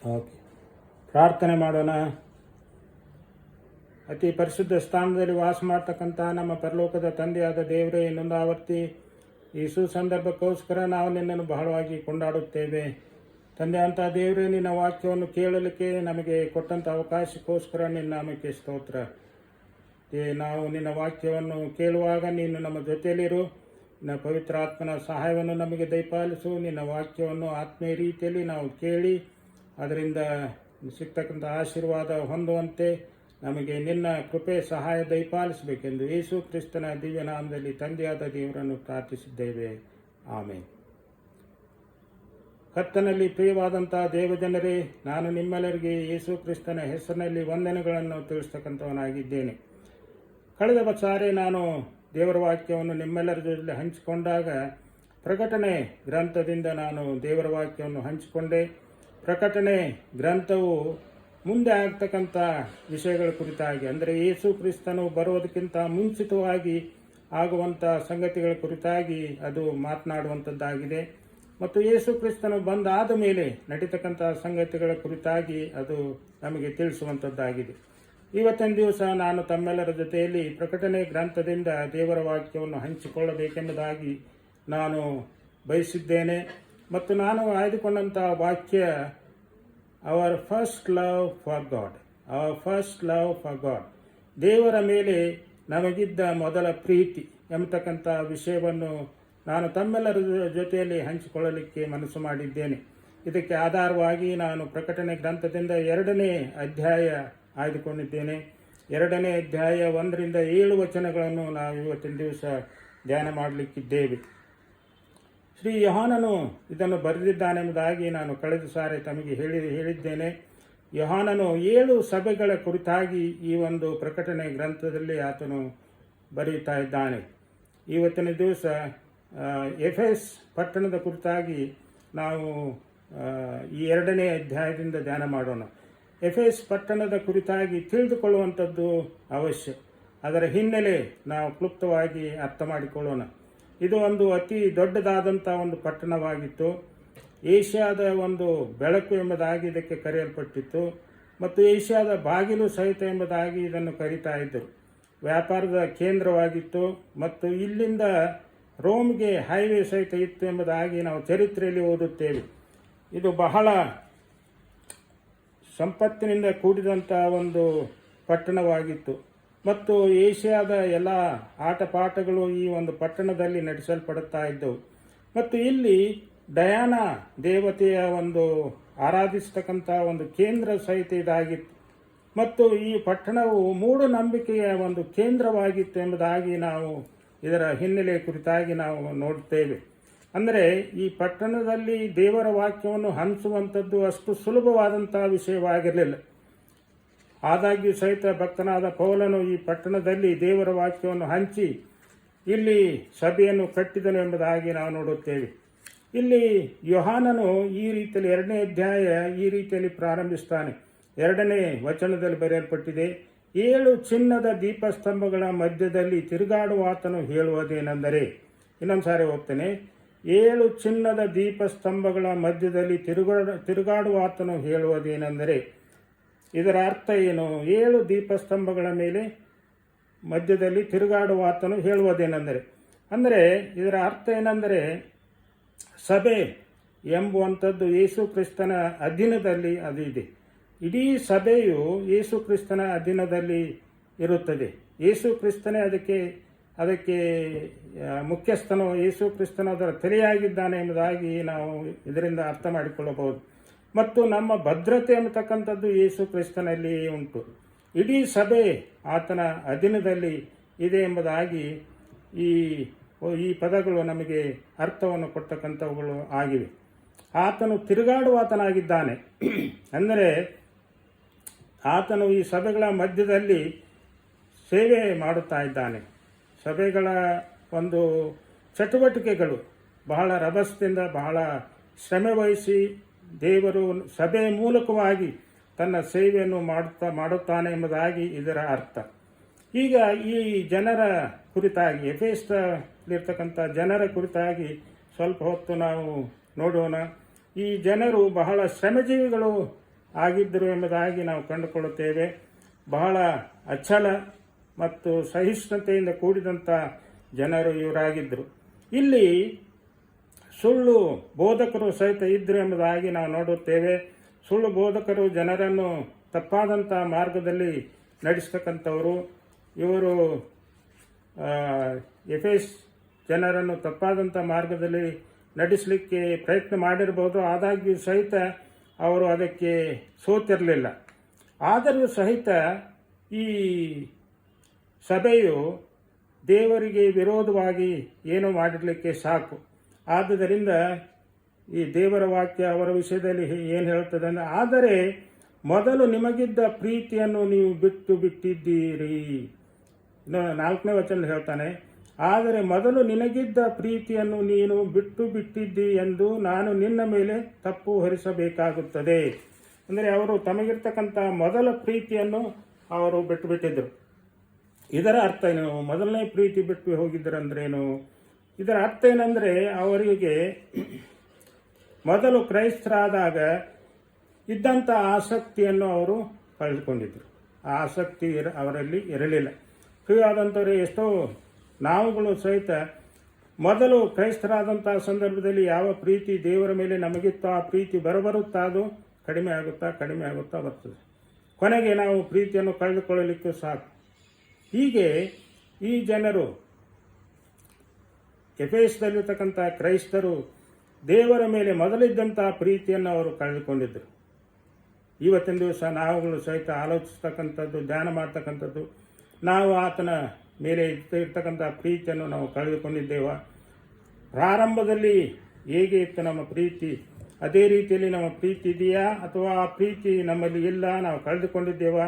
Okay, ಪ್ರಾರ್ಥನೆ ಮಾಡೋಣ. ಅತಿ ಪರಿಶುದ್ಧ ಸ್ಥಾನದಲ್ಲಿ ವಾಸ ಮಾಡ್ತಕ್ಕಂಥ ನಮ್ಮ ಪರಲೋಕದ ತಂದೆಯಾದ ದೇವರೇ, ಇನ್ನೊಂದು ಆವರ್ತಿ ಈ ಸುಸಂದರ್ಭಕ್ಕೋಸ್ಕರ ನಾವು ನಿನ್ನನ್ನು ಬಹಳವಾಗಿ ಕೊಂಡಾಡುತ್ತೇವೆ. ತಂದೆ ಅಂತ ದೇವರೇ, ನಿನ್ನ ವಾಕ್ಯವನ್ನು ಕೇಳಲಿಕ್ಕೆ ನಮಗೆ ಕೊಟ್ಟಂಥ ಅವಕಾಶಕ್ಕೋಸ್ಕರ ನಿನ್ನ ನಾಮಕ್ಕೆ ಸ್ತೋತ್ರ. ನಾವು ನಿನ್ನ ವಾಕ್ಯವನ್ನು ಕೇಳುವಾಗ ನೀನು ನಮ್ಮ ಜೊತೆಯಲ್ಲಿರು. ನಿನ್ನ ಪವಿತ್ರಾತ್ಮನ ಸಹಾಯವನ್ನು ನಮಗೆ ದಯಪಾಲಿಸು. ನಿನ್ನ ವಾಕ್ಯವನ್ನು ಆತ್ಮೀಯ ರೀತಿಯಲ್ಲಿ ನಾವು ಕೇಳಿ ಅದರಿಂದ ಸಿಗ್ತಕ್ಕಂಥ ಆಶೀರ್ವಾದ ಹೊಂದುವಂತೆ ನಮಗೆ ನಿನ್ನ ಕೃಪೆ ಸಹಾಯ ದಯಪಾಲಿಸಬೇಕೆಂದು ಯೇಸು ಕ್ರಿಸ್ತನ ದಿವ್ಯ ನಾಮದಲ್ಲಿ ತಂದೆಯಾದ ದೇವರನ್ನು ಪ್ರಾರ್ಥಿಸಿದ್ದೇವೆ. ಆಮೇಲೆ. ಕರ್ತನಲ್ಲಿ ಪ್ರಿಯವಾದಂಥ ದೇವಜನರೇ, ನಾನು ನಿಮ್ಮೆಲ್ಲರಿಗೆ ಯೇಸು ಕ್ರಿಸ್ತನ ಹೆಸರಿನಲ್ಲಿ ವಂದನೆಗಳನ್ನು ತಿಳಿಸ್ತಕ್ಕಂಥವನಾಗಿದ್ದೇನೆ. ಕಳೆದ ಸಾರಿ ನಾನು ದೇವರ ವಾಕ್ಯವನ್ನು ನಿಮ್ಮೆಲ್ಲರ ಜೊತೆ ಹಂಚಿಕೊಂಡಾಗ ಪ್ರಕಟಣೆ ಗ್ರಂಥದಿಂದ ನಾನು ದೇವರ ವಾಕ್ಯವನ್ನು ಹಂಚಿಕೊಂಡೆ. ಪ್ರಕಟಣೆ ಗ್ರಂಥವು ಮುಂದೆ ಆಗ್ತಕ್ಕಂಥ ವಿಷಯಗಳ ಕುರಿತಾಗಿ, ಅಂದರೆ ಯೇಸು ಕ್ರಿಸ್ತನು ಬರೋದಕ್ಕಿಂತ ಮುಂಚಿತವಾಗಿ ಆಗುವಂಥ ಸಂಗತಿಗಳ ಕುರಿತಾಗಿ ಅದು ಮಾತನಾಡುವಂಥದ್ದಾಗಿದೆ. ಮತ್ತು ಯೇಸು ಕ್ರಿಸ್ತನು ಬಂದಾದ ಮೇಲೆ ನಡೀತಕ್ಕಂಥ ಸಂಗತಿಗಳ ಕುರಿತಾಗಿ ಅದು ನಮಗೆ ತಿಳಿಸುವಂಥದ್ದಾಗಿದೆ. ಇವತ್ತಿನ ದಿವಸ ನಾನು ತಮ್ಮೆಲ್ಲರ ಜೊತೆಯಲ್ಲಿ ಪ್ರಕಟಣೆ ಗ್ರಂಥದಿಂದ ದೇವರ ವಾಕ್ಯವನ್ನು ಹಂಚಿಕೊಳ್ಳಬೇಕೆಂಬುದಾಗಿ ನಾನು ಬಯಸಿದ್ದೇನೆ. ಮತ್ತು ನಾನು ಆಯ್ದುಕೊಂಡಂಥ ವಾಕ್ಯ our first love for god. Our first love for god, ದೇವರ ಮೇಲೆ ನಮಗಿದ್ದ ಮೊದಲ ಪ್ರೀತಿ ಎಂಬತಕ್ಕಂಥ ವಿಷಯವನ್ನು ನಾನು ತಮ್ಮೆಲ್ಲರ ಜೊತೆಯಲ್ಲಿ ಹಂಚಿಕೊಳ್ಳಲಿಕ್ಕೆ ಮನಸ್ಸು ಮಾಡಿದ್ದೇನೆ. ಇದಕ್ಕೆ ಆಧಾರವಾಗಿ ನಾನು ಪ್ರಕಟಣೆ ಗ್ರಂಥದಿಂದ 2ನೇ ಅಧ್ಯಾಯ ಆಯ್ದುಕೊಂಡಿದ್ದೇನೆ. 2ನೇ ಅಧ್ಯಾಯ 1ರಿಂದ 7 ವಚನಗಳನ್ನು ನಾವು ಇವತ್ತಿನ ದಿವಸ ಧ್ಯಾನ ಮಾಡಲಿಕ್ಕಿದ್ದೇವೆ. ಶ್ರೀ ಯೋಹಾನನು ಇದನ್ನು ಬರೆದಿದ್ದಾನೆಂಬುದಾಗಿ ನಾನು ಕಳೆದ ಸಾರಿ ತಮಗೆ ಹೇಳಿದ್ದೇನೆ. ಯೋಹಾನನು 7 ಸಭೆಗಳ ಕುರಿತಾಗಿ ಈ ಒಂದು ಪ್ರಕಟಣೆ ಗ್ರಂಥದಲ್ಲಿ ಆತನು ಬರೆಯುತ್ತಾ ಇದ್ದಾನೆ. ಇವತ್ತಿನ ದಿವಸ ಎಫೆಸ್ ಪಟ್ಟಣದ ಕುರಿತಾಗಿ ನಾವು ಈ 2ನೇ ಅಧ್ಯಾಯದಿಂದ ಧ್ಯಾನ ಮಾಡೋಣ. ಎಫೆಸ್ ಪಟ್ಟಣದ ಕುರಿತಾಗಿ ತಿಳಿದುಕೊಳ್ಳುವಂಥದ್ದು ಅವಶ್ಯ. ಅದರ ಹಿನ್ನೆಲೆ ನಾವು ಕ್ಲುಪ್ತವಾಗಿ ಅರ್ಥ ಮಾಡಿಕೊಳ್ಳೋಣ. ಇದು ಒಂದು ಅತಿ ದೊಡ್ಡದಾದಂಥ ಒಂದು ಪಟ್ಟಣವಾಗಿತ್ತು. ಏಷ್ಯಾದ ಒಂದು ಬೆಳಕು ಎಂಬುದಾಗಿ ಇದಕ್ಕೆ ಕರೆಯಲ್ಪಟ್ಟಿತ್ತು. ಮತ್ತು ಏಷ್ಯಾದ ಬಾಗಿಲು ಸಹಿತ ಎಂಬುದಾಗಿ ಇದನ್ನು ಕರೀತಾ ಇದ್ದರು. ವ್ಯಾಪಾರದ ಕೇಂದ್ರವಾಗಿತ್ತು. ಮತ್ತು ಇಲ್ಲಿಂದ ರೋಮ್ಗೆ ಹೈವೇ ಸಹಿತ ಇತ್ತು ಎಂಬುದಾಗಿ ನಾವು ಚರಿತ್ರೆಯಲ್ಲಿ ಓದುತ್ತೇವೆ. ಇದು ಬಹಳ ಸಂಪತ್ತಿನಿಂದ ಕೂಡಿದಂಥ ಒಂದು ಪಟ್ಟಣವಾಗಿತ್ತು. ಮತ್ತು ಏಷ್ಯಾದ ಎಲ್ಲ ಆಟಪಾಠಗಳು ಈ ಒಂದು ಪಟ್ಟಣದಲ್ಲಿ ನಡೆಸಲ್ಪಡುತ್ತಾ ಇದ್ದವು. ಮತ್ತು ಇಲ್ಲಿ ಡಯಾನ ದೇವತೆಯ ಒಂದು ಆರಾಧಿಸ್ತಕ್ಕಂಥ ಒಂದು ಕೇಂದ್ರ ಸಹಿತ ಇದಾಗಿತ್ತು. ಮತ್ತು ಈ ಪಟ್ಟಣವು ಮೂಢನಂಬಿಕೆಯ ಒಂದು ಕೇಂದ್ರವಾಗಿತ್ತು ಎಂಬುದಾಗಿ ನಾವು ಇದರ ಹಿನ್ನೆಲೆ ಕುರಿತಾಗಿ ನಾವು ನೋಡುತ್ತೇವೆ. ಅಂದರೆ ಈ ಪಟ್ಟಣದಲ್ಲಿ ದೇವರ ವಾಕ್ಯವನ್ನು ಹಂಚುವಂಥದ್ದು ಅಷ್ಟು ಸುಲಭವಾದಂಥ ವಿಷಯವಾಗಿರಲಿಲ್ಲ. ಆದಾಗ್ಯೂ ಸಹಿತ ಭಕ್ತನಾದ ಪೌಲನು ಈ ಪಟ್ಟಣದಲ್ಲಿ ದೇವರ ವಾಕ್ಯವನ್ನು ಹಂಚಿ ಇಲ್ಲಿ ಸಭೆಯನ್ನು ಕಟ್ಟಿದನು ಎಂಬುದಾಗಿ ನಾವು ನೋಡುತ್ತೇವೆ. ಇಲ್ಲಿ ಯೋಹಾನನು ಈ ರೀತಿಯಲ್ಲಿ 2ನೇ ಅಧ್ಯಾಯ ಈ ರೀತಿಯಲ್ಲಿ ಪ್ರಾರಂಭಿಸ್ತಾನೆ. 2ನೇ ವಚನದಲ್ಲಿ ಬರೆಯಲ್ಪಟ್ಟಿದೆ, 7 ಚಿನ್ನದ ದೀಪಸ್ತಂಭಗಳ ಮಧ್ಯದಲ್ಲಿ ತಿರುಗಾಡುವ ಆತನು ಹೇಳುವುದೇನೆಂದರೆ. ಇನ್ನೊಂದು ಸಾರಿ ಹೋಗ್ತೇನೆ. 7 ಚಿನ್ನದ ದೀಪಸ್ತಂಭಗಳ ಮಧ್ಯದಲ್ಲಿ ತಿರುಗಾಡುವ ಆತನು ಹೇಳುವುದೇನೆಂದರೆ. ಇದರ ಅರ್ಥ ಏನು? 7 ದೀಪಸ್ತಂಭಗಳ ಮೇಲೆ ಮಧ್ಯದಲ್ಲಿ ತಿರುಗಾಡುವ ಆತನು ಹೇಳುವುದೇನೆಂದರೆ, ಅಂದರೆ ಇದರ ಅರ್ಥ ಏನೆಂದರೆ, ಸಭೆ ಎಂಬುವಂಥದ್ದು ಯೇಸು ಕ್ರಿಸ್ತನ ಅಧೀನದಲ್ಲಿ ಅದು ಇದೆ. ಇಡೀ ಸಭೆಯು ಯೇಸು ಕ್ರಿಸ್ತನ ಅಧೀನದಲ್ಲಿ ಇರುತ್ತದೆ. ಯೇಸು ಕ್ರಿಸ್ತನೇ ಅದಕ್ಕೆ ಮುಖ್ಯಸ್ಥನು. ಯೇಸು ಕ್ರಿಸ್ತನು ಅದರ ತಲೆಯಾಗಿದ್ದಾನೆ ಎಂಬುದಾಗಿ ನಾವು ಇದರಿಂದ ಅರ್ಥ ಮಾಡಿಕೊಳ್ಳಬಹುದು. ಮತ್ತು ನಮ್ಮ ಭದ್ರತೆ ಅನ್ನತಕ್ಕಂಥದ್ದು ಯೇಸು ಕ್ರಿಸ್ತನಲ್ಲಿ ಉಂಟು. ಇಡೀ ಸಭೆ ಆತನ ಅಧೀನದಲ್ಲಿ ಇದೆ ಎಂಬುದಾಗಿ ಈ ಪದಗಳು ನಮಗೆ ಅರ್ಥವನ್ನು ಕೊಡ್ತಕ್ಕಂಥವುಗಳು ಆಗಿವೆ. ಆತನು ತಿರುಗಾಡುವ ಆತನಾಗಿದ್ದಾನೆ. ಅಂದರೆ ಆತನು ಈ ಸಭೆಗಳ ಮಧ್ಯದಲ್ಲಿ ಸೇವೆ ಮಾಡುತ್ತಾ ಇದ್ದಾನೆ. ಸಭೆಗಳ ಒಂದು ಚಟುವಟಿಕೆಗಳು ಬಹಳ ರಭಸದಿಂದ ಬಹಳ ಶ್ರಮೆ ವಹಿಸಿ ದೇವರು ಸಭೆಯ ಮೂಲಕವಾಗಿ ತನ್ನ ಸೇವೆಯನ್ನು ಮಾಡುತ್ತಾನೆ ಎಂಬುದಾಗಿ ಇದರ ಅರ್ಥ. ಈಗ ಈ ಜನರ ಕುರಿತಾಗಿ, ಎಫೆಸದಲ್ಲಿರ್ತಕ್ಕಂಥ ಜನರ ಕುರಿತಾಗಿ ಸ್ವಲ್ಪ ಹೊತ್ತು ನಾವು ನೋಡೋಣ. ಈ ಜನರು ಬಹಳ ಶ್ರಮಜೀವಿಗಳು ಆಗಿದ್ದರು ಎಂಬುದಾಗಿ ನಾವು ಕಂಡುಕೊಳ್ಳುತ್ತೇವೆ. ಬಹಳ ಅಚಲ ಮತ್ತು ಸಹಿಷ್ಣುತೆಯಿಂದ ಕೂಡಿದಂಥ ಜನರು ಇವರಾಗಿದ್ದರು. ಇಲ್ಲಿ ಸುಳ್ಳು ಬೋಧಕರು ಸಹಿತ ಇದ್ದರು ಎಂಬುದಾಗಿ ನಾವು ನೋಡುತ್ತೇವೆ. ಸುಳ್ಳು ಬೋಧಕರು ಜನರನ್ನು ತಪ್ಪಾದಂಥ ಮಾರ್ಗದಲ್ಲಿ ನಡೆಸ್ತಕ್ಕಂಥವರು. ಇವರು ಎಫೆಸ್ ಜನರನ್ನು ತಪ್ಪಾದಂಥ ಮಾರ್ಗದಲ್ಲಿ ನಡೆಸಲಿಕ್ಕೆ ಪ್ರಯತ್ನ ಮಾಡಿರ್ಬೋದು. ಆದಾಗ್ಯೂ ಸಹಿತ ಅವರು ಅದಕ್ಕೆ ಸೋತಿರಲಿಲ್ಲ. ಆದರೂ ಸಹಿತ ಈ ಸಭೆಯು ದೇವರಿಗೆ ವಿರೋಧವಾಗಿ ಏನೋ ಮಾಡಿರಲಿಕ್ಕೆ ಸಾಕು. ಆದುದರಿಂದ ಈ ದೇವರ ವಾಕ್ಯ ಅವರ ವಿಷಯದಲ್ಲಿ ಏನು ಹೇಳ್ತದೆ ಅಂದರೆ, ಆದರೆ ಮೊದಲು ನಿಮಗಿದ್ದ ಪ್ರೀತಿಯನ್ನು ನೀವು ಬಿಟ್ಟು ಬಿಟ್ಟಿದ್ದೀರಿ. 4ನೇ ವಚನ ಹೇಳ್ತಾನೆ, ಆದರೆ ಮೊದಲು ನಿನಗಿದ್ದ ಪ್ರೀತಿಯನ್ನು ನೀನು ಬಿಟ್ಟು ಬಿಟ್ಟಿದ್ದಿ ಎಂದು ನಾನು ನಿನ್ನ ಮೇಲೆ ತಪ್ಪು ಹೊರಿಸಬೇಕಾಗುತ್ತದೆ. ಅಂದರೆ ಅವರು ತಮಗಿರ್ತಕ್ಕಂಥ ಮೊದಲ ಪ್ರೀತಿಯನ್ನು ಅವರು ಬಿಟ್ಟು ಬಿಟ್ಟಿದ್ದರು. ಇದರ ಅರ್ಥ ಏನು? ಮೊದಲನೇ ಪ್ರೀತಿ ಬಿಟ್ಟು ಹೋಗಿದ್ದರಂದ್ರೇನು? ಇದರ ಅರ್ಥ ಏನಂದರೆ, ಅವರಿಗೆ ಮೊದಲು ಕ್ರೈಸ್ತರಾದಾಗ ಇದ್ದಂಥ ಆಸಕ್ತಿಯನ್ನು ಅವರು ಕಳೆದುಕೊಂಡಿದ್ದರು. ಆ ಆಸಕ್ತಿ ಅವರಲ್ಲಿ ಇರಲಿಲ್ಲ. ಪ್ರಿಯವಾದಂಥವ್ರೆ, ಎಷ್ಟೋ ನಾವುಗಳು ಸಹಿತ ಮೊದಲು ಕ್ರೈಸ್ತರಾದಂಥ ಸಂದರ್ಭದಲ್ಲಿ ಯಾವ ಪ್ರೀತಿ ದೇವರ ಮೇಲೆ ನಮಗಿತ್ತೋ ಆ ಪ್ರೀತಿ ಬರಬರುತ್ತಾ ಅದು ಕಡಿಮೆ ಆಗುತ್ತಾ ಬರ್ತದೆ. ಕೊನೆಗೆ ನಾವು ಪ್ರೀತಿಯನ್ನು ಕಳೆದುಕೊಳ್ಳಲಿಕ್ಕೂ ಸಾಕು. ಹೀಗೆ ಈ ಜನರು, ಎಫೆಸದಲ್ಲಿರ್ತಕ್ಕಂಥ ಕ್ರೈಸ್ತರು, ದೇವರ ಮೇಲೆ ಮೊದಲಿದ್ದಂಥ ಪ್ರೀತಿಯನ್ನು ಅವರು ಕಳೆದುಕೊಂಡಿದ್ದರು. ಇವತ್ತಿನ ದಿವಸ ನಾವುಗಳು ಸಹಿತ ಆಲೋಚಿಸ್ತಕ್ಕಂಥದ್ದು, ಧ್ಯಾನ ಮಾಡ್ತಕ್ಕಂಥದ್ದು, ನಾವು ಆತನ ಮೇಲೆ ಇರ್ತಕ್ಕಂಥ ಪ್ರೀತಿಯನ್ನು ನಾವು ಕಳೆದುಕೊಂಡಿದ್ದೇವ. ಪ್ರಾರಂಭದಲ್ಲಿ ಹೇಗೆ ಇತ್ತು ನಮ್ಮ ಪ್ರೀತಿ, ಅದೇ ರೀತಿಯಲ್ಲಿ ನಮ್ಮ ಪ್ರೀತಿ ಇದೆಯಾ ಅಥವಾ ಆ ಪ್ರೀತಿ ನಮ್ಮಲ್ಲಿ ಇಲ್ಲ, ನಾವು ಕಳೆದುಕೊಂಡಿದ್ದೇವಾ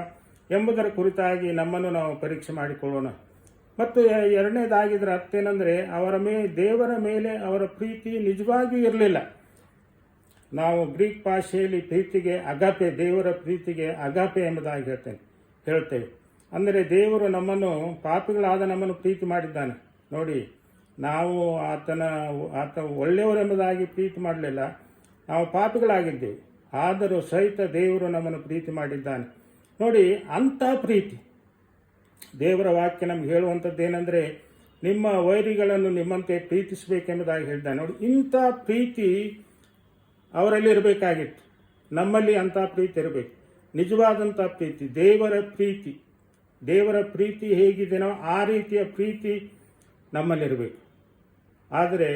ಎಂಬುದರ ಕುರಿತಾಗಿ ನಮ್ಮನ್ನು ನಾವು ಪರೀಕ್ಷೆ ಮಾಡಿಕೊಳ್ಳೋಣ. ಮತ್ತು ಎರಡನೇದಾಗಿದ್ದರ ಅರ್ಥ ಏನಂದರೆ, ದೇವರ ಮೇಲೆ ಅವರ ಪ್ರೀತಿ ನಿಜವಾಗಿಯೂ ಇರಲಿಲ್ಲ. ನಾವು ಗ್ರೀಕ್ ಭಾಷೆಯಲ್ಲಿ ಪ್ರೀತಿಗೆ ಅಗಾಪೆ, ದೇವರ ಪ್ರೀತಿಗೆ ಅಗಾಪೆ ಎಂಬುದಾಗಿ ಹೇಳ್ತೇವೆ. ಅಂದರೆ ದೇವರು ಪಾಪಿಗಳಾದ ನಮ್ಮನ್ನು ಪ್ರೀತಿ ಮಾಡಿದ್ದಾನೆ. ನೋಡಿ, ನಾವು ಆತ ಒಳ್ಳೆಯವರೆಂಬುದಾಗಿ ಪ್ರೀತಿ ಮಾಡಲಿಲ್ಲ, ನಾವು ಪಾಪಿಗಳಾಗಿದ್ದೇವೆ. ಆದರೂ ಸಹಿತ ದೇವರು ನಮ್ಮನ್ನು ಪ್ರೀತಿ ಮಾಡಿದ್ದಾನೆ. ನೋಡಿ, ಅಂಥ ಪ್ರೀತಿ ದೇವರ ವಾಕ್ಯ ನಮ್ಗೆ ಹೇಳುವಂಥದ್ದು ಏನಂದರೆ, ನಿಮ್ಮ ವೈರಿಗಳನ್ನು ನಿಮ್ಮಂತೆ ಪ್ರೀತಿಸಬೇಕೆಂಬುದಾಗಿ ಹೇಳಿದ್ದಾನೆ. ನೋಡಿ, ಇಂಥ ಪ್ರೀತಿ ಅವರಲ್ಲಿ ಇರಬೇಕಾಗಿತ್ತು. ನಮ್ಮಲ್ಲಿ ಅಂಥ ಪ್ರೀತಿ ಇರಬೇಕು, ನಿಜವಾದಂಥ ಪ್ರೀತಿ, ದೇವರ ಪ್ರೀತಿ ಹೇಗಿದೆಯೋ ಆ ರೀತಿಯ ಪ್ರೀತಿ ನಮ್ಮಲ್ಲಿರಬೇಕು. ಆದರೆ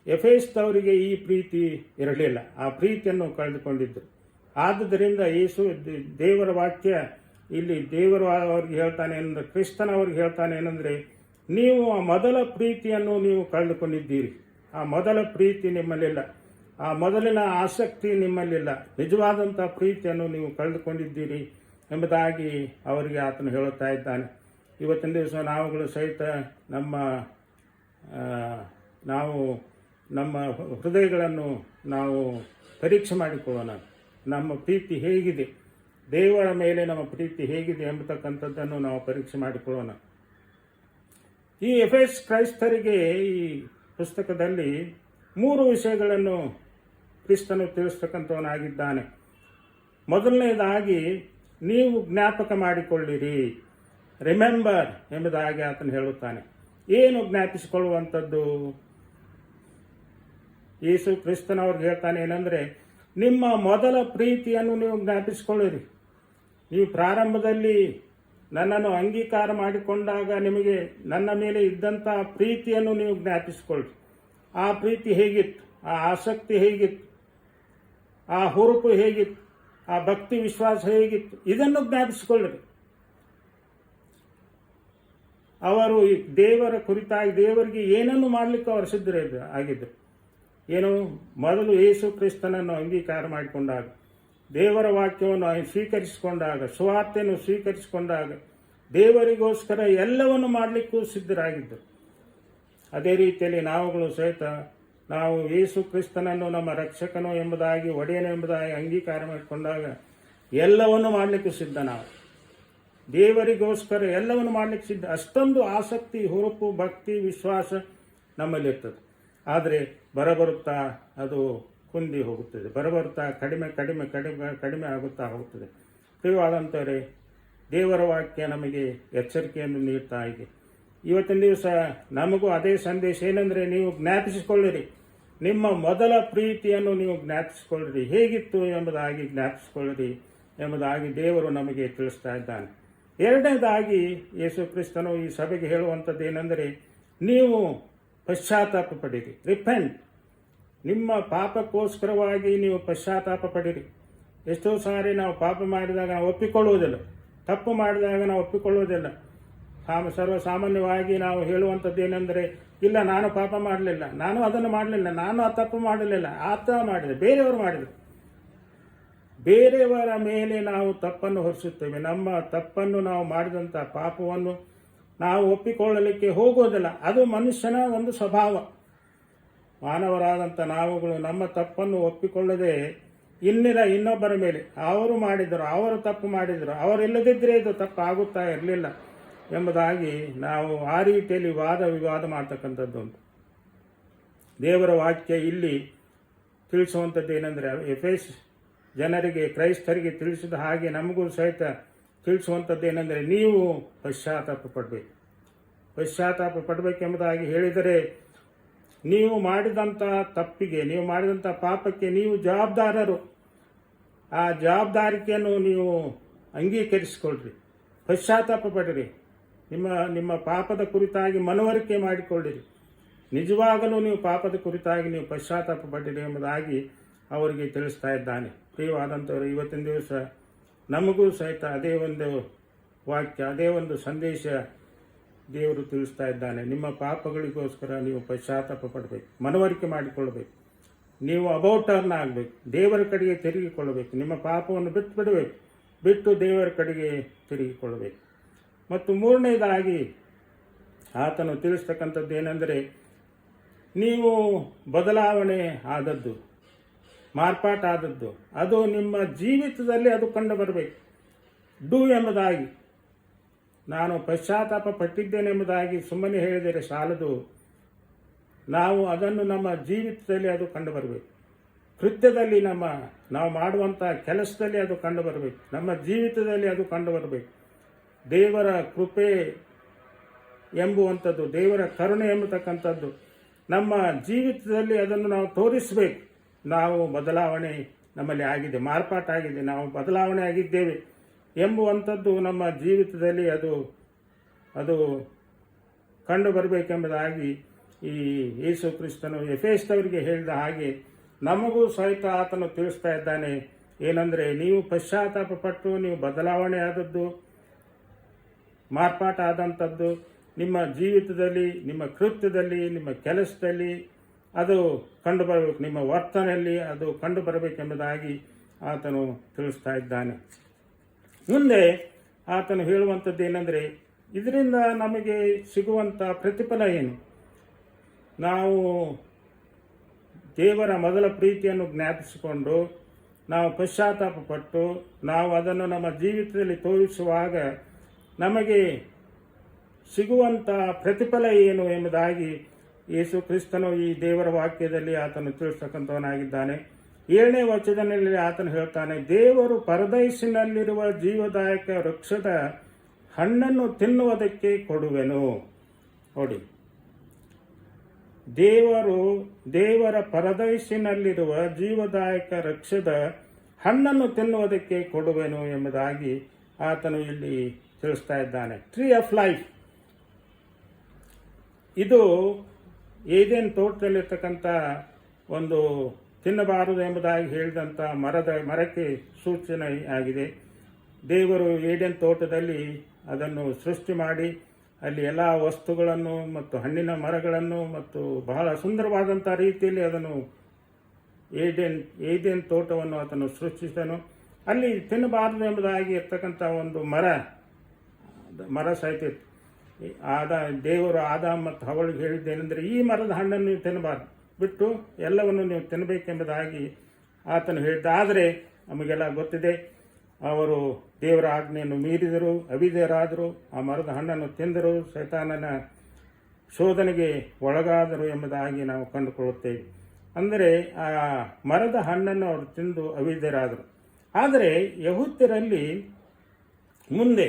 ಎಫೆಸದವರಿಗೆ ಈ ಪ್ರೀತಿ ಇರಲಿಲ್ಲ, ಆ ಪ್ರೀತಿಯನ್ನು ಕಳೆದುಕೊಂಡಿದ್ದರು. ಆದುದರಿಂದ ದೇವರ ವಾಕ್ಯ ಇಲ್ಲಿ ದೇವರು ಅವ್ರಿಗೆ ಹೇಳ್ತಾನೆ ಏನಂದ್ರೆ, ಕ್ರಿಸ್ತನವ್ರಿಗೆ ಹೇಳ್ತಾನೆ ಏನಂದರೆ, ನೀವು ಆ ಮೊದಲ ಪ್ರೀತಿಯನ್ನು ನೀವು ಕಳೆದುಕೊಂಡಿದ್ದೀರಿ. ಆ ಮೊದಲ ಪ್ರೀತಿ ನಿಮ್ಮಲ್ಲಿಲ್ಲ, ಆ ಮೊದಲಿನ ಆಸಕ್ತಿ ನಿಮ್ಮಲ್ಲಿಲ್ಲ, ನಿಜವಾದಂಥ ಪ್ರೀತಿಯನ್ನು ನೀವು ಕಳೆದುಕೊಂಡಿದ್ದೀರಿ ಎಂಬುದಾಗಿ ಅವರಿಗೆ ಆತನು ಹೇಳುತ್ತಾ ಇದ್ದಾನೆ. ಇವತ್ತಿನ ದಿವಸ ನಾವುಗಳು ಸಹಿತ ನಮ್ಮ ಹೃದಯಗಳನ್ನು ನಾವು ಪರೀಕ್ಷೆ ಮಾಡಿಕೊಳ್ಳೋಣ. ನಮ್ಮ ಪ್ರೀತಿ ಹೇಗಿದೆ, ದೇವರ ಮೇಲೆ ನಮ್ಮ ಪ್ರೀತಿ ಹೇಗಿದೆ ಎಂಬತಕ್ಕಂಥದ್ದನ್ನು ನಾವು ಪರೀಕ್ಷೆ ಮಾಡಿಕೊಳ್ಳೋಣ. ಈ ಎಫೆಸ್ ಕ್ರೈಸ್ತರಿಗೆ ಈ ಪುಸ್ತಕದಲ್ಲಿ 3 ವಿಷಯಗಳನ್ನು ಕ್ರಿಸ್ತನು ತಿಳಿಸ್ತಕ್ಕಂಥವನಾಗಿದ್ದಾನೆ. ಮೊದಲನೇದಾಗಿ, ನೀವು ಜ್ಞಾಪಕ ಮಾಡಿಕೊಳ್ಳಿರಿ, ರಿಮೆಂಬರ್ ಎಂಬುದಾಗಿ ಆತನು ಹೇಳುತ್ತಾನೆ. ಏನು ಜ್ಞಾಪಿಸಿಕೊಳ್ಳುವಂಥದ್ದು? ಯೇಸು ಕ್ರಿಸ್ತನವ್ರಿಗೆ ಹೇಳ್ತಾನೆ ಏನಂದರೆ, ನಿಮ್ಮ ಮೊದಲ ಪ್ರೀತಿಯನ್ನು ನೀವು ಜ್ಞಾಪಿಸಿಕೊಳ್ಳಿರಿ. ನೀವು ಪ್ರಾರಂಭದಲ್ಲಿ ನನ್ನನ್ನು ಅಂಗೀಕಾರ ಮಾಡಿಕೊಂಡಾಗ ನಿಮಗೆ ನನ್ನ ಮೇಲೆ ಇದ್ದಂಥ ಪ್ರೀತಿಯನ್ನು ನೀವು ಜ್ಞಾಪಿಸಿಕೊಳ್ಳಿ. ಆ ಪ್ರೀತಿ ಹೇಗಿತ್ತು, ಆ ಆಸಕ್ತಿ ಹೇಗಿತ್ತು, ಆ ಹುರುಪು ಹೇಗಿತ್ತು, ಆ ಭಕ್ತಿ ವಿಶ್ವಾಸ ಹೇಗಿತ್ತು, ಇದನ್ನು ಜ್ಞಾಪಿಸಿಕೊಳ್ಳಿರಿ. ಅವರು ದೇವರ ಕುರಿತಾಗಿ ದೇವರಿಗೆ ಏನನ್ನು ಮಾಡಲಿಕ್ಕೆ ಅವರು ಆಗಿದ್ದರು. ಏನು? ಮೊದಲು ಯೇಸು ಕ್ರಿಸ್ತನನ್ನು ಅಂಗೀಕಾರ ಮಾಡಿಕೊಂಡಾಗ, ದೇವರ ವಾಕ್ಯವನ್ನು ಸ್ವೀಕರಿಸಿಕೊಂಡಾಗ, ಸುವಾರ್ತೆಯನ್ನು ಸ್ವೀಕರಿಸಿಕೊಂಡಾಗ ದೇವರಿಗೋಸ್ಕರ ಎಲ್ಲವನ್ನು ಮಾಡಲಿಕ್ಕೂ ಸಿದ್ಧರಾಗಿದ್ದರು. ಅದೇ ರೀತಿಯಲ್ಲಿ ನಾವುಗಳು ಸಹಿತ ನಾವು ಯೇಸು ಕ್ರಿಸ್ತನನ್ನು ನಮ್ಮ ರಕ್ಷಕನು ಎಂಬುದಾಗಿ, ಒಡೆಯನು ಎಂಬುದಾಗಿ ಅಂಗೀಕಾರ ಮಾಡಿಕೊಂಡಾಗ ಎಲ್ಲವನ್ನು ಮಾಡಲಿಕ್ಕೆ ಸಿದ್ಧ. ನಾವು ದೇವರಿಗೋಸ್ಕರ ಎಲ್ಲವನ್ನು ಮಾಡಲಿಕ್ಕೆ ಸಿದ್ಧ. ಅಷ್ಟೊಂದು ಆಸಕ್ತಿ, ಹುರುಪು, ಭಕ್ತಿ, ವಿಶ್ವಾಸ ನಮ್ಮಲ್ಲಿರ್ತದೆ. ಆದರೆ ಬರಬರುತ್ತಾ ಅದು ಕುಂದಿ ಹೋಗುತ್ತದೆ. ಬರಬರ್ತಾ ಕಡಿಮೆ ಕಡಿಮೆ ಕಡಿಮೆ ಕಡಿಮೆ ಆಗುತ್ತಾ ಹೋಗುತ್ತದೆ. ಪ್ರಿಯವಾದಂಥವರೇ, ದೇವರ ವಾಕ್ಯ ನಮಗೆ ಎಚ್ಚರಿಕೆಯನ್ನು ನೀಡ್ತಾ ಇದೆ. ಇವತ್ತಿನ ದಿವಸ ನಮಗೂ ಅದೇ ಸಂದೇಶ ಏನೆಂದರೆ, ನೀವು ಜ್ಞಾಪಿಸಿಕೊಳ್ಳಿರಿ, ನಿಮ್ಮ ಮೊದಲ ಪ್ರೀತಿಯನ್ನು ನೀವು ಜ್ಞಾಪಿಸಿಕೊಳ್ಳಿರಿ, ಹೇಗಿತ್ತು ಎಂಬುದಾಗಿ ಜ್ಞಾಪಿಸಿಕೊಳ್ಳಿರಿ ಎಂಬುದಾಗಿ ದೇವರು ನಮಗೆ ತಿಳಿಸ್ತಾ ಇದ್ದಾನೆ. ಎರಡನೇದಾಗಿ ಯೇಸು ಕ್ರಿಸ್ತನು ಈ ಸಭೆಗೆ ಹೇಳುವಂಥದ್ದು ಏನೆಂದರೆ, ನೀವು ಪಶ್ಚಾತ್ತಾಪ ಪಡಿರಿ, ರಿಪೆಂಟ್. ನಿಮ್ಮ ಪಾಪಕ್ಕೋಸ್ಕರವಾಗಿ ನೀವು ಪಶ್ಚಾತ್ತಾಪ ಪಡಿರಿ. ಎಷ್ಟೋ ಸಾರಿ ನಾವು ಪಾಪ ಮಾಡಿದಾಗ ನಾವು ಒಪ್ಪಿಕೊಳ್ಳುವುದಿಲ್ಲ, ತಪ್ಪು ಮಾಡಿದಾಗ ನಾವು ಒಪ್ಪಿಕೊಳ್ಳುವುದಿಲ್ಲ. ಸರ್ವಸಾಮಾನ್ಯವಾಗಿ ನಾವು ಹೇಳುವಂಥದ್ದು ಏನೆಂದರೆ, ಇಲ್ಲ ನಾನು ಪಾಪ ಮಾಡಲಿಲ್ಲ, ನಾನು ಅದನ್ನು ಮಾಡಲಿಲ್ಲ, ನಾನು ಆ ತಪ್ಪು ಮಾಡಲಿಲ್ಲ, ಆತ ಮಾಡಿದೆ, ಬೇರೆಯವರು ಮಾಡಿದರು. ಬೇರೆಯವರ ಮೇಲೆ ನಾವು ತಪ್ಪನ್ನು ಹೊರಿಸುತ್ತೇವೆ. ನಮ್ಮ ತಪ್ಪನ್ನು, ನಾವು ಮಾಡಿದಂಥ ಪಾಪವನ್ನು ನಾವು ಒಪ್ಪಿಕೊಳ್ಳಲಿಕ್ಕೆ ಹೋಗೋದಿಲ್ಲ. ಅದು ಮನುಷ್ಯನ ಒಂದು ಸ್ವಭಾವ. ಮಾನವರಾದಂಥ ನಾವುಗಳು ನಮ್ಮ ತಪ್ಪನ್ನು ಒಪ್ಪಿಕೊಳ್ಳದೆ ಇನ್ನೊಬ್ಬರ ಮೇಲೆ, ಅವರು ಮಾಡಿದರು, ಅವರು ತಪ್ಪು ಮಾಡಿದರು, ಅವರಿಲ್ಲದಿದ್ದರೆ ಇದು ತಪ್ಪು ಆಗುತ್ತಾ ಇರಲಿಲ್ಲ ಎಂಬುದಾಗಿ ನಾವು ಆ ರೀತಿಯಲ್ಲಿ ವಾದ ವಿವಾದ ಮಾಡ್ತಕ್ಕಂಥದ್ದು ಉಂಟು. ದೇವರ ವಾಕ್ಯ ಇಲ್ಲಿ ತಿಳಿಸುವಂಥದ್ದು ಏನೆಂದರೆ, ಎಫೆಸ್ ಜನರಿಗೆ, ಕ್ರೈಸ್ತರಿಗೆ ತಿಳಿಸಿದ ಹಾಗೆ ನಮಗೂ ಸಹಿತ ತಿಳಿಸುವಂಥದ್ದು ಏನೆಂದರೆ, ನೀವು ಪಶ್ಚಾತ್ತಾಪ ಪಡಬೇಕು. ಪಶ್ಚಾತ್ತಾಪ ಪಡಬೇಕೆಂಬುದಾಗಿ ಹೇಳಿದರೆ, ನೀವು ಮಾಡಿದಂಥ ತಪ್ಪಿಗೆ, ನೀವು ಮಾಡಿದಂಥ ಪಾಪಕ್ಕೆ ನೀವು ಜವಾಬ್ದಾರರು. ಆ ಜವಾಬ್ದಾರಿಕೆಯನ್ನು ನೀವು ಅಂಗೀಕರಿಸಿಕೊಳ್ಳ್ರಿ, ಪಶ್ಚಾತ್ತಾಪ ಪಡಿರಿ, ನಿಮ್ಮ ಪಾಪದ ಕುರಿತಾಗಿ ಮನವರಿಕೆ ಮಾಡಿಕೊಳ್ಳಿರಿ, ನಿಜವಾಗಲೂ ನೀವು ಪಾಪದ ಕುರಿತಾಗಿ ನೀವು ಪಶ್ಚಾತ್ತಾಪ ಪಡಿರಿ ಎಂಬುದಾಗಿ ಅವರಿಗೆ ತಿಳಿಸ್ತಾ ಇದ್ದಾನೆ. ಪ್ರಿಯವಾದಂಥವರು, ಇವತ್ತಿನ ದಿವಸ ನಮಗೂ ಸಹಿತ ಅದೇ ಒಂದು ವಾಕ್ಯ, ಅದೇ ಒಂದು ಸಂದೇಶ ದೇವರು ತಿಳಿಸ್ತಾ ಇದ್ದಾನೆ. ನಿಮ್ಮ ಪಾಪಗಳಿಗೋಸ್ಕರ ನೀವು ಪಶ್ಚಾತ್ತಾಪ ಪಡಬೇಕು, ಮನವರಿಕೆ ಮಾಡಿಕೊಳ್ಳಬೇಕು, ನೀವು ಅಬೌಟ್ ಟರ್ನ್ ಆಗಬೇಕು, ದೇವರ ಕಡೆಗೆ ತಿರುಗಿಕೊಳ್ಳಬೇಕು, ನಿಮ್ಮ ಪಾಪವನ್ನು ಬಿಟ್ಟು ಬಿಡಬೇಕು, ಬಿಟ್ಟು ದೇವರ ಕಡೆಗೆ ತಿರುಗಿಕೊಳ್ಳಬೇಕು. ಮತ್ತು ಮೂರನೇದಾಗಿ ಆತನು ತಿಳಿಸ್ತಕ್ಕಂಥದ್ದು ಏನೆಂದರೆ, ನೀವು ಬದಲಾವಣೆ ಆದದ್ದು, ಮಾರ್ಪಾಟಾದದ್ದು, ಅದು ನಿಮ್ಮ ಜೀವಿತದಲ್ಲಿ ಅದು ಕಂಡು ಬರಬೇಕು. ಡೂ ಎಂಬುದಾಗಿ, ನಾನು ಪಶ್ಚಾತ್ತಾಪ ಪಟ್ಟಿದ್ದೇನೆ ಎಂಬುದಾಗಿ ಸುಮ್ಮನೆ ಹೇಳಿದರೆ ಸಾಲದು. ನಾವು ಅದನ್ನು ನಮ್ಮ ಜೀವಿತದಲ್ಲಿ ಅದು ಕಂಡು ಬರಬೇಕು. ಕೃತ್ಯದಲ್ಲಿ, ನಾವು ಮಾಡುವಂಥ ಕೆಲಸದಲ್ಲಿ ಅದು ಕಂಡು ಬರಬೇಕು. ನಮ್ಮ ಜೀವಿತದಲ್ಲಿ ಅದು ಕಂಡು ಬರಬೇಕು. ದೇವರ ಕೃಪೆ ಎಂಬುವಂಥದ್ದು, ದೇವರ ಕರುಣೆ ಎಂಬತಕ್ಕಂಥದ್ದು ನಮ್ಮ ಜೀವಿತದಲ್ಲಿ ಅದನ್ನು ನಾವು ತೋರಿಸಬೇಕು. ನಾವು ಬದಲಾವಣೆ ನಮ್ಮಲ್ಲಿ ಆಗಿದೆ, ಮಾರ್ಪಾಟಾಗಿದೆ, ನಾವು ಬದಲಾವಣೆ ಆಗಿದ್ದೇವೆ ಎಂಬುವಂಥದ್ದು ನಮ್ಮ ಜೀವಿತದಲ್ಲಿ ಅದು ಕಂಡು ಬರಬೇಕೆಂಬುದಾಗಿ ಈ ಯೇಸು ಕ್ರಿಸ್ತನು ಎಫೆಸದವರಿಗೆ ಹೇಳಿದ ಹಾಗೆ ನಮಗೂ ಸಹಿತ ಆತನು ತಿಳಿಸ್ತಾ ಇದ್ದಾನೆ. ಏನಂದರೆ, ನೀವು ಪಶ್ಚಾತ್ತಾಪ ಪಟ್ಟು ನೀವು ಬದಲಾವಣೆ ಆದದ್ದು, ಮಾರ್ಪಾಟ ಆದಂಥದ್ದು ನಿಮ್ಮ ಜೀವಿತದಲ್ಲಿ, ನಿಮ್ಮ ಕೃತ್ಯದಲ್ಲಿ, ನಿಮ್ಮ ಕೆಲಸದಲ್ಲಿ ಅದು ಕಂಡು ಬರಬೇಕು, ನಿಮ್ಮ ವರ್ತನೆಯಲ್ಲಿ ಅದು ಕಂಡು ಬರಬೇಕೆಂಬುದಾಗಿ ಆತನು ತಿಳಿಸ್ತಾ ಇದ್ದಾನೆ. ಮುಂದೆ ಆತನು ಹೇಳುವಂಥದ್ದು ಏನಂದರೆ, ಇದರಿಂದ ನಮಗೆ ಸಿಗುವಂಥ ಪ್ರತಿಫಲ ಏನು? ನಾವು ದೇವರ ಮೊದಲ ಪ್ರೀತಿಯನ್ನು ಜ್ಞಾಪಿಸಿಕೊಂಡು ನಾವು ಪಶ್ಚಾತ್ತಾಪ ಪಟ್ಟು ನಾವು ಅದನ್ನು ನಮ್ಮ ಜೀವಿತದಲ್ಲಿ ತೋರಿಸುವಾಗ ನಮಗೆ ಸಿಗುವಂಥ ಪ್ರತಿಫಲ ಏನು ಎಂಬುದಾಗಿ ಯೇಸು ಕ್ರಿಸ್ತನು ಈ ದೇವರ ವಾಕ್ಯದಲ್ಲಿ ಆತನು ತಿಳಿಸ್ತಕ್ಕಂಥವನಾಗಿದ್ದಾನೆ. 7ನೇ ವಚನದಲ್ಲಿ ಆತನು ಹೇಳ್ತಾನೆ, ದೇವರು ಪರದೈಸಿನಲ್ಲಿರುವ ಜೀವದಾಯಕ ವೃಕ್ಷದ ಹಣ್ಣನ್ನು ತಿನ್ನುವುದಕ್ಕೆ ಕೊಡುವೆನು. ನೋಡಿ, ದೇವರ ಪರದೈಸಿನಲ್ಲಿರುವ ಜೀವದಾಯಕ ವೃಕ್ಷದ ಹಣ್ಣನ್ನು ತಿನ್ನುವುದಕ್ಕೆ ಕೊಡುವೆನು ಎಂಬುದಾಗಿ ಆತನು ಇಲ್ಲಿ ತಿಳಿಸ್ತಾ ಇದ್ದಾನೆ. ಟ್ರೀ ಆಫ್ ಲೈಫ್, ಇದು ಏದೇನ್ ತೋಟದಲ್ಲಿರ್ತಕ್ಕಂಥ ಒಂದು ತಿನ್ನಬಾರದು ಎಂಬುದಾಗಿ ಹೇಳಿದಂಥ ಮರಕ್ಕೆ ಸೂಚನೆ ಆಗಿದೆ. ದೇವರು ಏಡೇನ್ ತೋಟದಲ್ಲಿ ಅದನ್ನು ಸೃಷ್ಟಿ ಮಾಡಿ ಅಲ್ಲಿ ಎಲ್ಲ ವಸ್ತುಗಳನ್ನು ಮತ್ತು ಹಣ್ಣಿನ ಮರಗಳನ್ನು ಮತ್ತು ಬಹಳ ಸುಂದರವಾದಂಥ ರೀತಿಯಲ್ಲಿ ಅದನ್ನು ಏಡೇನ್ ತೋಟವನ್ನು ಆತನು ಸೃಷ್ಟಿಸಿದನು. ಅಲ್ಲಿ ತಿನ್ನಬಾರದು ಎಂಬುದಾಗಿ ಇರ್ತಕ್ಕಂಥ ಒಂದು ಮರ ಸಹಿತ ದೇವರು ಆದಾಮ್ ಮತ್ತು ಹವಳಿಗೆ ಹೇಳಿದ್ದೇನೆಂದರೆ, ಈ ಮರದ ಹಣ್ಣನ್ನು ನೀವು ತಿನ್ನಬಾರ್ದು, ಬಿಟ್ಟು ಎಲ್ಲವನ್ನು ನೀವು ತಿನ್ನಬೇಕೆಂಬುದಾಗಿ ಆತನು ಹೇಳಿದ್ದ. ಆದರೆ ನಮಗೆಲ್ಲ ಗೊತ್ತಿದೆ, ಅವರು ದೇವರ ಆಜ್ಞೆಯನ್ನು ಮೀರಿದರು, ಅವಿಧೇಯರಾದರು, ಆ ಮರದ ಹಣ್ಣನ್ನು ತಿಂದರು, ಸೈತಾನನ ಶೋಧನೆಗೆ ಒಳಗಾದರು ಎಂಬುದಾಗಿ ನಾವು ಕಂಡುಕೊಳ್ಳುತ್ತೇವೆ. ಅಂದರೆ ಆ ಮರದ ಹಣ್ಣನ್ನು ಅವರು ತಿಂದು ಅವಿದ್ಯರಾದರು. ಆದರೆ ಯಹೂದ್ಯರಲ್ಲಿ ಮುಂದೆ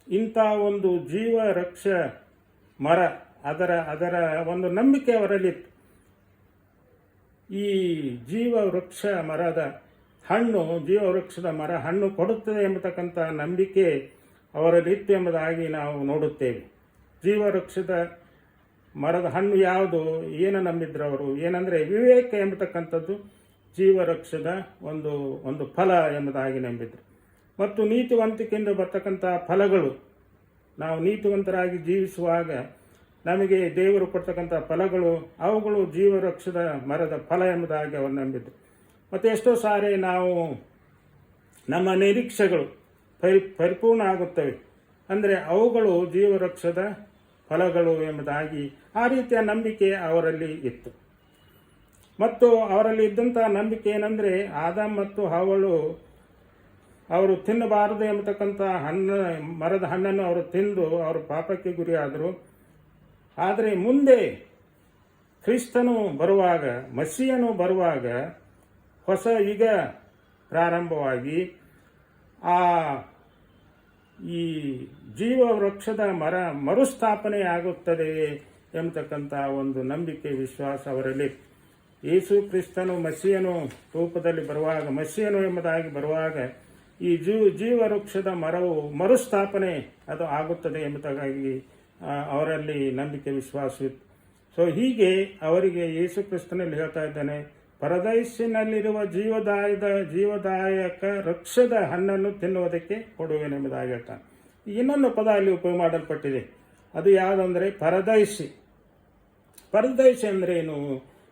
ಇಂಥ ಒಂದು ಜೀವ ವೃಕ್ಷ ಮರ ಅದರ ಅದರ ಒಂದು ನಂಬಿಕೆ ಅವರಲ್ಲಿತ್ತು. ಈ ಜೀವ ವೃಕ್ಷ ಮರದ ಹಣ್ಣು, ಜೀವ ವೃಕ್ಷದ ಮರ ಹಣ್ಣು ಕೊಡುತ್ತದೆ ಎಂಬತಕ್ಕಂಥ ನಂಬಿಕೆ ಅವರಲ್ಲಿತ್ತು ಎಂಬುದಾಗಿ ನಾವು ನೋಡುತ್ತೇವೆ. ಜೀವ ವೃಕ್ಷದ ಮರದ ಹಣ್ಣು ಯಾವುದು, ಏನು ನಂಬಿದ್ರು ಅವರು? ಏನಂದರೆ ವಿವೇಕ ಎಂಬತಕ್ಕಂಥದ್ದು ಜೀವ ವೃಕ್ಷದ ಒಂದು ಫಲ ಎಂಬುದಾಗಿ ನಂಬಿದ್ರು. ಮತ್ತು ನೀತಿವಂತಿಕೆಯಿಂದ ಬರ್ತಕ್ಕಂಥ ಫಲಗಳು, ನಾವು ನೀತಿವಂತರಾಗಿ ಜೀವಿಸುವಾಗ ನಮಗೆ ದೇವರು ಕೊಡ್ತಕ್ಕಂಥ ಫಲಗಳು, ಅವುಗಳು ಜೀವ ವೃಕ್ಷದ ಮರದ ಫಲ ಎಂಬುದಾಗಿ ಅವರು ನಂಬಿದ್ರು. ಮತ್ತು ಎಷ್ಟೋ ಸಾರಿ ನಾವು ನಮ್ಮ ನಿರೀಕ್ಷೆಗಳು ಪರಿಪೂರ್ಣ ಆಗುತ್ತವೆ ಅಂದರೆ ಅವುಗಳು ಜೀವ ವೃಕ್ಷದ ಫಲಗಳು ಎಂಬುದಾಗಿ ಆ ರೀತಿಯ ನಂಬಿಕೆ ಅವರಲ್ಲಿ ಇತ್ತು. ಮತ್ತು ಅವರಲ್ಲಿ ಇದ್ದಂಥ ನಂಬಿಕೆ ಏನಂದರೆ ಆದಾಮ್ ಮತ್ತು ಹವ್ವಳು ಅವರು ತಿನ್ನಬಾರದು ಎಂಬತಕ್ಕಂಥ ಮರದ ಹಣ್ಣನ್ನು ಅವರು ತಿಂದು ಅವರು ಪಾಪಕ್ಕೆ ಗುರಿಯಾದರು. ಆದರೆ ಮುಂದೆ ಕ್ರಿಸ್ತನು ಬರುವಾಗ, ಮಸಿಯನು ಬರುವಾಗ ಹೊಸ ಯುಗ ಪ್ರಾರಂಭವಾಗಿ ಈ ಜೀವ ವೃಕ್ಷದ ಮರುಸ್ಥಾಪನೆ ಆಗುತ್ತದೆ ಎಂಬತಕ್ಕಂಥ ಒಂದು ನಂಬಿಕೆ, ವಿಶ್ವಾಸ ಅವರಲ್ಲಿ. ಯೇಸು ಕ್ರಿಸ್ತನು ಮಸಿಯನು ರೂಪದಲ್ಲಿ ಬರುವಾಗ, ಮಸಿಯನು ಎಂಬುದಾಗಿ ಬರುವಾಗ ಈ ಜೀವ ವೃಕ್ಷದ ಮರವು ಮರುಸ್ಥಾಪನೆ ಅದು ಆಗುತ್ತದೆ ಎಂಬುದಾಗಿ ಅವರಲ್ಲಿ ನಂಬಿಕೆ, ವಿಶ್ವಾಸವಿತ್ತು. ಸೊ ಹೀಗೆ ಅವರಿಗೆ ಯೇಸು ಕ್ರಿಸ್ತನಲ್ಲಿ ಹೇಳ್ತಾ ಇದ್ದಾನೆ, ಪರದೈಸಿನಲ್ಲಿರುವ ಜೀವದಾಯಕ ವೃಕ್ಷದ ಹಣ್ಣನ್ನು ತಿನ್ನುವುದಕ್ಕೆ ಕೊಡುವೆನೆಂಬುದಾಗಿ ಹೇಳ್ತಾನೆ. ಇನ್ನೊಂದು ಪದ ಅಲ್ಲಿ ಉಪಯೋಗ ಮಾಡಲ್ಪಟ್ಟಿದೆ. ಅದು ಯಾವುದಂದರೆ ಪರದೈಸಿ. ಪರದೈಸಿ ಅಂದರೆ ಏನು?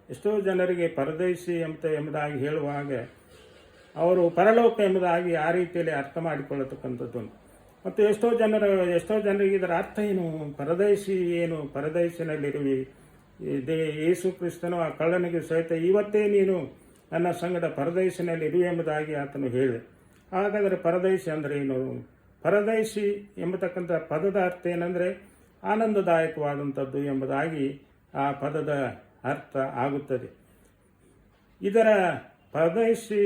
ಎಷ್ಟೋ ಜನರಿಗೆ ಪರದೈಸಿ ಎಂಬುದಾಗಿ ಹೇಳುವಾಗ ಅವರು ಪರಲೋಕ ಎಂಬುದಾಗಿ ಆ ರೀತಿಯಲ್ಲಿ ಅರ್ಥ ಮಾಡಿಕೊಳ್ಳತಕ್ಕಂಥದ್ದು. ಮತ್ತು ಎಷ್ಟೋ ಜನರಿಗೆ ಇದರ ಅರ್ಥ ಏನು? ಪರದೈಸಿ ಏನು? ಪರದೈಸಿನಲ್ಲಿರುವಿ. ಯೇಸು ಕ್ರಿಸ್ತನು ಆ ಕಳ್ಳನಿಗೆ ಸಹಿತ ಇವತ್ತೇ ನೀನು ನನ್ನ ಸಂಗಡ ಪರದೈಸಿನಲ್ಲಿ ಇರುವೆ ಎಂಬುದಾಗಿ ಆತನು ಹೇಳಿದೆ. ಹಾಗಾದರೆ ಪರದೈಸಿ ಅಂದರೆ ಏನು? ಪರದೈಸಿ ಎಂಬತಕ್ಕಂಥ ಪದದ ಅರ್ಥ ಏನಂದರೆ ಆನಂದದಾಯಕವಾದಂಥದ್ದು ಎಂಬುದಾಗಿ ಆ ಪದದ ಅರ್ಥ ಆಗುತ್ತದೆ. ಇದರ ಪರದೈಸಿ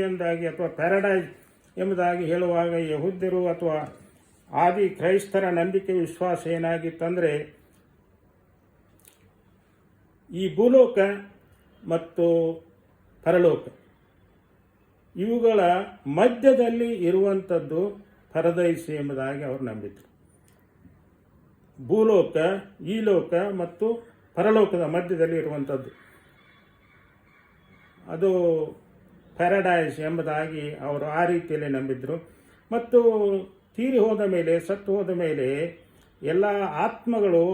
ಎಂದಾಗಿ ಅಥವಾ ಪ್ಯಾರಡೈಸ್ ಎಂಬುದಾಗಿ ಹೇಳುವಾಗ ಯಹೂದ್ಯರು ಅಥವಾ ಆದಿ ಕ್ರೈಸ್ತರ ನಂಬಿಕೆ, ವಿಶ್ವಾಸ ಏನಾಗಿತ್ತಂದರೆ ಈ ಭೂಲೋಕ ಮತ್ತು ಪರಲೋಕ ಇವುಗಳ ಮಧ್ಯದಲ್ಲಿ ಇರುವಂಥದ್ದು ಪರದೈಸಿ ಎಂಬುದಾಗಿ ಅವರು ನಂಬಿದ್ರು. ಭೂಲೋಕ, ಈ ಲೋಕ ಮತ್ತು ಪರಲೋಕದ ಮಧ್ಯದಲ್ಲಿ ಇರುವಂಥದ್ದು ಅದು ಪ್ಯಾರಡೈಸ್ ಎಂಬುದಾಗಿ ಅವರು ಆ ರೀತಿಯಲ್ಲಿ ನಂಬಿದ್ರು. ಮತ್ತು ತೀರಿ ಹೋದ ಮೇಲೆ, ಸತ್ತು ಹೋದ ಮೇಲೆ ಎಲ್ಲ ಆತ್ಮಗಳು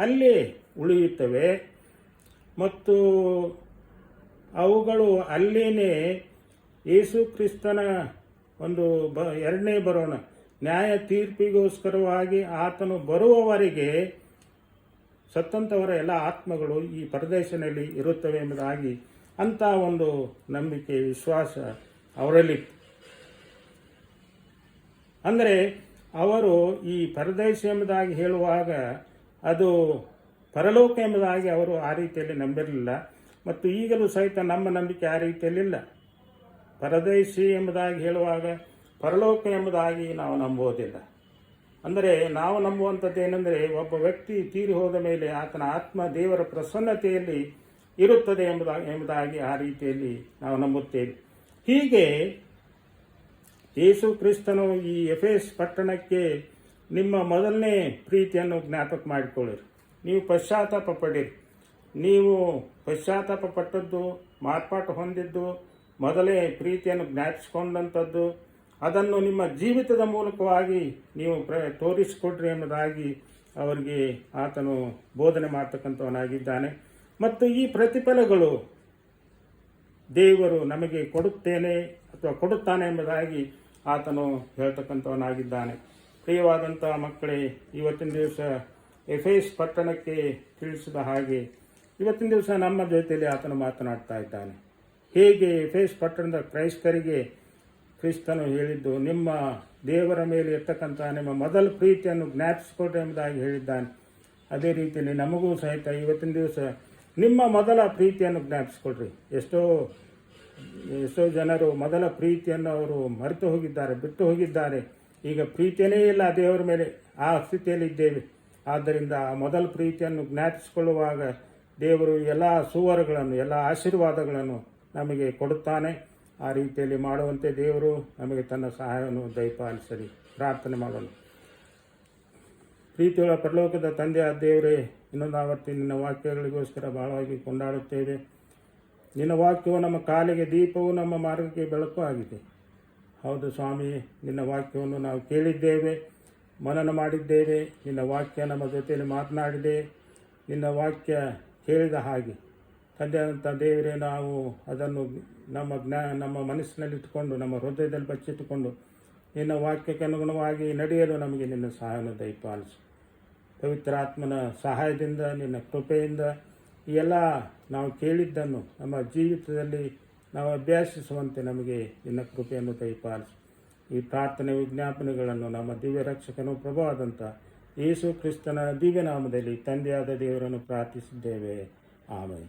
ಅಲ್ಲೇ ಉಳಿಯುತ್ತವೆ ಮತ್ತು ಅವುಗಳು ಅಲ್ಲೇನೆ ಯೇಸು ಕ್ರಿಸ್ತನ ಎರಡನೇ ಬರೋಣ ನ್ಯಾಯ ತೀರ್ಪಿಗೋಸ್ಕರವಾಗಿ ಆತನು ಬರುವವರೆಗೆ ಸತ್ತಂಥವರ ಎಲ್ಲ ಆತ್ಮಗಳು ಈ ಪರದೇಶದಲ್ಲಿ ಇರುತ್ತವೆ ಎಂಬುದಾಗಿ ಅಂಥ ಒಂದು ನಂಬಿಕೆ, ವಿಶ್ವಾಸ ಅವರಲ್ಲಿ. ಅಂದರೆ ಅವರು ಈ ಪರದೇಶ ಎಂಬುದಾಗಿ ಹೇಳುವಾಗ ಅದು ಪರಲೋಕ ಎಂಬುದಾಗಿ ಅವರು ಆ ರೀತಿಯಲ್ಲಿ ನಂಬಿರಲಿಲ್ಲ. ಮತ್ತು ಈಗಲೂ ಸಹಿತ ನಮ್ಮ ನಂಬಿಕೆ ಆ ರೀತಿಯಲ್ಲಿಲ್ಲ. ಪರದೇಶಿ ಎಂಬುದಾಗಿ ಹೇಳುವಾಗ ಪರಲೋಕ ಎಂಬುದಾಗಿ ನಾವು ನಂಬುವುದಿಲ್ಲ. ಅಂದರೆ ನಾವು ನಂಬುವಂಥದ್ದು ಏನೆಂದರೆ ಒಬ್ಬ ವ್ಯಕ್ತಿ ತೀರಿ ಹೋದ ಮೇಲೆ ಆತನ ಆತ್ಮ ದೇವರ ಪ್ರಸನ್ನತೆಯಲ್ಲಿ ಇರುತ್ತದೆ ಎಂಬುದಾಗಿ ಆ ರೀತಿಯಲ್ಲಿ ನಾವು ನಂಬುತ್ತೇವೆ. ಹೀಗೆ ಯೇಸು ಕ್ರಿಸ್ತನು ಈ ಎಫೆಸ್ ಪಟ್ಟಣಕ್ಕೆ ನಿಮ್ಮ ಮೊದಲನೇ ಪ್ರೀತಿಯನ್ನು ಜ್ಞಾಪಕ ಮಾಡಿಕೊಳ್ಳಿರಿ. ನೀವು ಪಶ್ಚಾತ್ತಾಪ ಪಡಿರಿ. ನೀವು ಪಶ್ಚಾತ್ತಾಪ ಪಟ್ಟದ್ದು, ಮಾರ್ಪಾಟು ಹೊಂದಿದ್ದು, ಮೊದಲೇ ಪ್ರೀತಿಯನ್ನು ಜ್ಞಾಪಿಸಿಕೊಂಡಂಥದ್ದು, ಅದನ್ನು ನಿಮ್ಮ ಜೀವಿತದ ಮೂಲಕವಾಗಿ ನೀವು ತೋರಿಸಿಕೊಡ್ರಿ ಎಂಬುದಾಗಿ ಅವರಿಗೆ ಆತನು ಬೋಧನೆ ಮಾಡ್ತಕ್ಕಂಥವನಾಗಿದ್ದಾನೆ. ಮತ್ತು ಈ ಪ್ರತಿಫಲಗಳು ದೇವರು ನಮಗೆ ಕೊಡುತ್ತಾನೆ ಎಂಬುದಾಗಿ ಆತನು ಹೇಳ್ತಕ್ಕಂಥವನಾಗಿದ್ದಾನೆ. ಪ್ರಿಯವಾದಂಥ ಮಕ್ಕಳೇ, ಇವತ್ತಿನ ದಿವಸ ಎಫೆಸ್ ಪಟ್ಟಣಕ್ಕೆ ತಿಳಿಸಿದ ಹಾಗೆ ಇವತ್ತಿನ ದಿವಸ ನಮ್ಮ ಜೊತೆಯಲ್ಲಿ ಆತನು ಮಾತನಾಡ್ತಾ ಇದ್ದಾನೆ. ಹೇಗೆ ಎಫೆಸ್ ಪಟ್ಟಣದ ಕ್ರೈಸ್ತರಿಗೆ ಕ್ರಿಸ್ತನು ಹೇಳಿದ್ದು, ನಿಮ್ಮ ದೇವರ ಮೇಲೆ ಇರ್ತಕ್ಕಂಥ ನಿಮ್ಮ ಮೊದಲ ಪ್ರೀತಿಯನ್ನು ಜ್ಞಾಪಿಸಿಕೊಡ್ರಿ ಎಂಬುದಾಗಿ ಹೇಳಿದ್ದಾನೆ. ಅದೇ ರೀತಿಯಲ್ಲಿ ನಮಗೂ ಸಹಿತ ಇವತ್ತಿನ ದಿವಸ ನಿಮ್ಮ ಮೊದಲ ಪ್ರೀತಿಯನ್ನು ಜ್ಞಾಪಿಸ್ಕೊಳ್ರಿ. ಎಷ್ಟೋ ಜನರು ಮೊದಲ ಪ್ರೀತಿಯನ್ನು ಅವರು ಮರೆತು ಹೋಗಿದ್ದಾರೆ, ಬಿಟ್ಟು ಹೋಗಿದ್ದಾರೆ. ಈಗ ಪ್ರೀತಿಯೇ ಇಲ್ಲ ದೇವರ ಮೇಲೆ, ಆ ಸ್ಥಿತಿಯಲ್ಲಿ ಇದ್ದೇವೆ. ಆದ್ದರಿಂದ ಆ ಮೊದಲ ಪ್ರೀತಿಯನ್ನು ಜ್ಞಾಪಿಸಿಕೊಳ್ಳುವಾಗ ದೇವರು ಎಲ್ಲ ಸುವರಗಳನ್ನು, ಎಲ್ಲ ಆಶೀರ್ವಾದಗಳನ್ನು ನಮಗೆ ಕೊಡುತ್ತಾನೆ. ಆ ರೀತಿಯಲ್ಲಿ ಮಾಡುವಂತೆ ದೇವರು ನಮಗೆ ತನ್ನ ಸಹಾಯವನ್ನು ದಯಪಾಲಿಸಲಿ. ಪ್ರಾರ್ಥನೆ ಮಾಡೋಣ. ಪ್ರೀತಿಯುಳ್ಳ ಪರಲೋಕದ ತಂದೆಯ ದೇವರೇ, ಇನ್ನೊಂದು ಆವರ್ತಿ ನಿನ್ನ ವಾಕ್ಯಗಳಿಗೋಸ್ಕರ ಬಹಳವಾಗಿ ಕೊಂಡಾಡುತ್ತೇವೆ. ನಿನ್ನ ವಾಕ್ಯವು ನಮ್ಮ ಕಾಲಿಗೆ ದೀಪವು, ನಮ್ಮ ಮಾರ್ಗಕ್ಕೆ ಬೆಳಕು ಆಗಿದೆ. ಹೌದು ಸ್ವಾಮಿ, ನಿನ್ನ ವಾಕ್ಯವನ್ನು ನಾವು ಕೇಳಿದ್ದೇವೆ, ಮನನ ಮಾಡಿದ್ದೇವೆ. ನಿನ್ನ ವಾಕ್ಯ ನಮ್ಮ ಜೊತೆಯಲ್ಲಿ ಮಾತನಾಡಿದೆ. ನಿನ್ನ ವಾಕ್ಯ ಕೇಳಿದ ಹಾಗೆ ತಂದೆಯಾದಂಥ ದೇವರೇ, ನಾವು ಅದನ್ನು ನಮ್ಮ ಮನಸ್ಸಿನಲ್ಲಿಟ್ಟುಕೊಂಡು, ನಮ್ಮ ಹೃದಯದಲ್ಲಿ ಬಚ್ಚಿಟ್ಟುಕೊಂಡು ನಿನ್ನ ವಾಕ್ಯಕ್ಕೆ ಅನುಗುಣವಾಗಿ ನಡೆಯಲು ನಮಗೆ ನಿನ್ನ ಸಹಾಯವನ್ನು ದಯಪಾಲಿಸು. ಪವಿತ್ರಾತ್ಮನ ಸಹಾಯದಿಂದ, ನಿನ್ನ ಕೃಪೆಯಿಂದ ಈ ಎಲ್ಲ ನಾವು ಕೇಳಿದ್ದನ್ನು ನಮ್ಮ ಜೀವಿತದಲ್ಲಿ ನಾವು ಅಭ್ಯಾಸಿಸುವಂತೆ ನಮಗೆ ನಿನ್ನ ಕೃಪೆಯನ್ನು ದಯಪಾಲಿಸು. ಈ ಪ್ರಾರ್ಥನೆ ವಿಜ್ಞಾಪನೆಗಳನ್ನು ನಮ್ಮ ದಿವ್ಯ ರಕ್ಷಕನು ಪ್ರಭುವಾದಂಥ ಯೇಸು ಕ್ರಿಸ್ತನ ದಿವ್ಯನಾಮದಲ್ಲಿ ತಂದೆಯಾದ ದೇವರನ್ನು ಪ್ರಾರ್ಥಿಸಿದ್ದೇವೆ. ಆಮೆನ್.